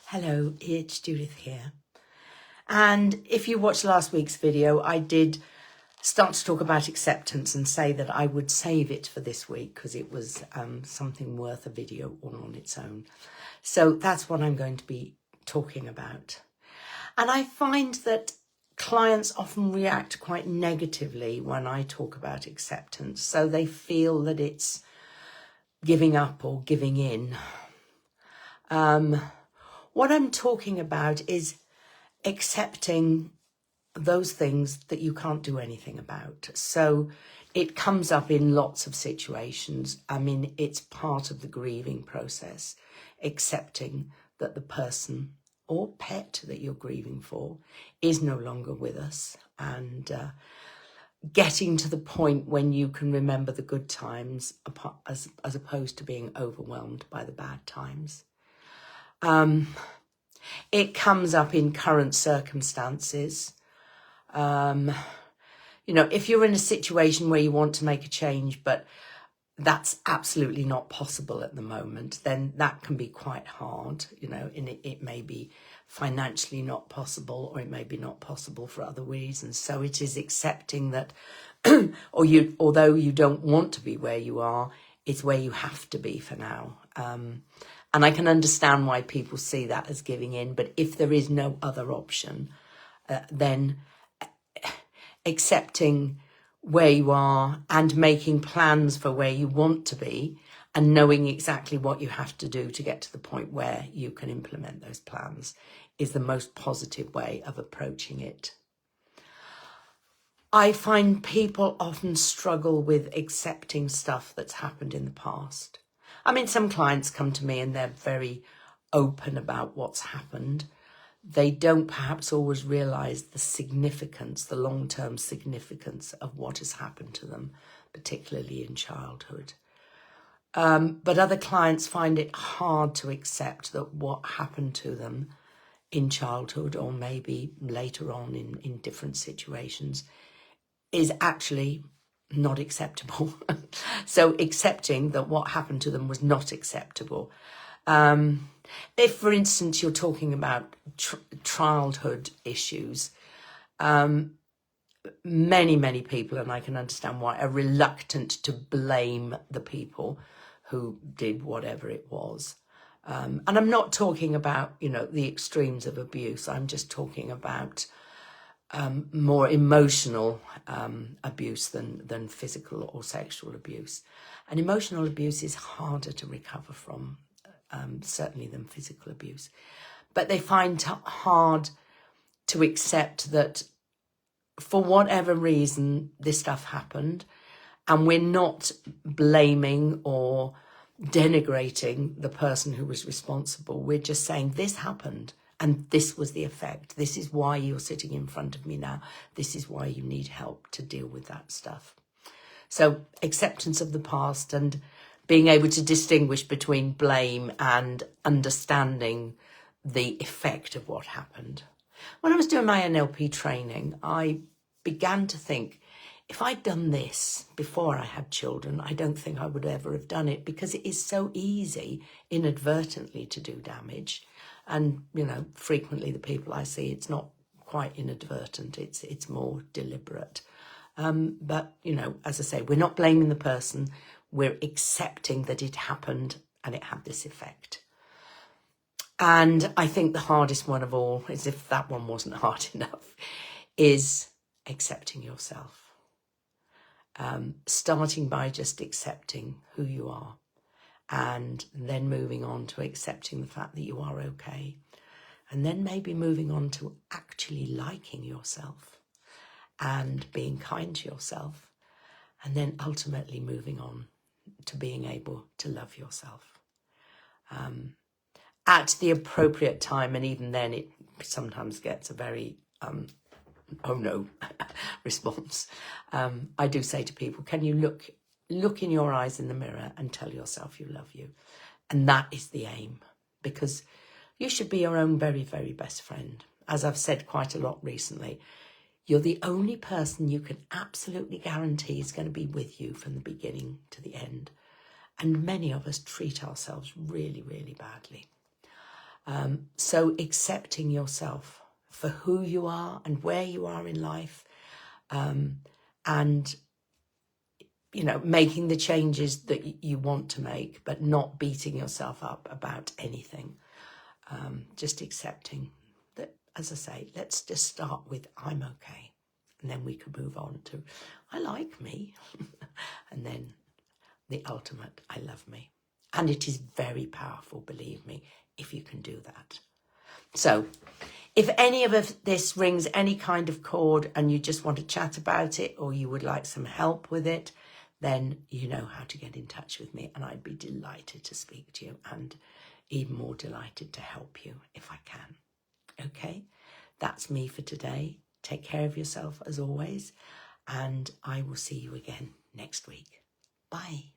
Hello, it's Judith here. And if you watched last week's video, I did start to talk about acceptance and say that I would save it for this week because it was something worth a video all on its own. So that's what I'm going to be talking about. And I find that clients often react quite negatively when I talk about acceptance. So they feel that it's giving up or giving in. What I'm talking about is accepting those things that you can't do anything about. So it comes up in lots of situations. I mean, it's part of the grieving process, accepting that the person or pet that you're grieving for is no longer with us, and getting to the point when you can remember the good times as opposed to being overwhelmed by the bad times. It comes up in current circumstances. If you're in a situation where you want to make a change, but that's absolutely not possible at the moment, then that can be quite hard, and it may be financially not possible, or it may be not possible for other reasons. So it is accepting that, although you don't want to be where you are, it's where you have to be for now. And I can understand why people see that as giving in, but if there is no other option, then accepting where you are and making plans for where you want to be and knowing exactly what you have to do to get to the point where you can implement those plans is the most positive way of approaching it. I find people often struggle with accepting stuff that's happened in the past. I mean, some clients come to me and they're very open about what's happened. They don't perhaps always realise the significance, the long-term significance of what has happened to them, particularly in childhood. But other clients find it hard to accept that what happened to them in childhood, or maybe later on in different situations, is actually not acceptable. So accepting that what happened to them was not acceptable. If, for instance, you're talking about childhood issues, many people, and I can understand why, are reluctant to blame the people who did whatever it was. And I'm not talking about, the extremes of abuse. I'm just talking about more emotional abuse than physical or sexual abuse. And emotional abuse is harder to recover from, certainly, than physical abuse. But they find it hard to accept that for whatever reason this stuff happened, and we're not blaming or denigrating the person who was responsible. We're just saying this happened and this was the effect. This is why you're sitting in front of me now. This is why you need help to deal with that stuff. So acceptance of the past and being able to distinguish between blame and understanding the effect of what happened. When I was doing my NLP training, I began to think, if I'd done this before I had children, I don't think I would ever have done it, because it is so easy inadvertently to do damage. And, frequently the people I see, it's not quite inadvertent, it's more deliberate. But, as I say, we're not blaming the person, we're accepting that it happened and it had this effect. And I think the hardest one of all, as if that one wasn't hard enough, is accepting yourself. Starting by just accepting who you are, and then moving on to accepting the fact that you are okay, and then maybe moving on to actually liking yourself and being kind to yourself, and then ultimately moving on to being able to love yourself at the appropriate time. And even then it sometimes gets a very oh no response. I do say to people, can you look in your eyes in the mirror and tell yourself you love you? And that is the aim, because you should be your own very, very best friend. As I've said quite a lot recently, you're the only person you can absolutely guarantee is going to be with you from the beginning to the end. And many of us treat ourselves really, really badly. So accepting yourself for who you are and where you are in life, and making the changes that you want to make, but not beating yourself up about anything. Just accepting that, as I say, let's just start with I'm okay. And then we can move on to I like me. And then the ultimate, I love me. And it is very powerful, believe me, if you can do that. So if any of this rings any kind of chord and you just want to chat about it, or you would like some help with it, then you know how to get in touch with me, and I'd be delighted to speak to you, and even more delighted to help you if I can. Okay, that's me for today. Take care of yourself as always, and I will see you again next week. Bye.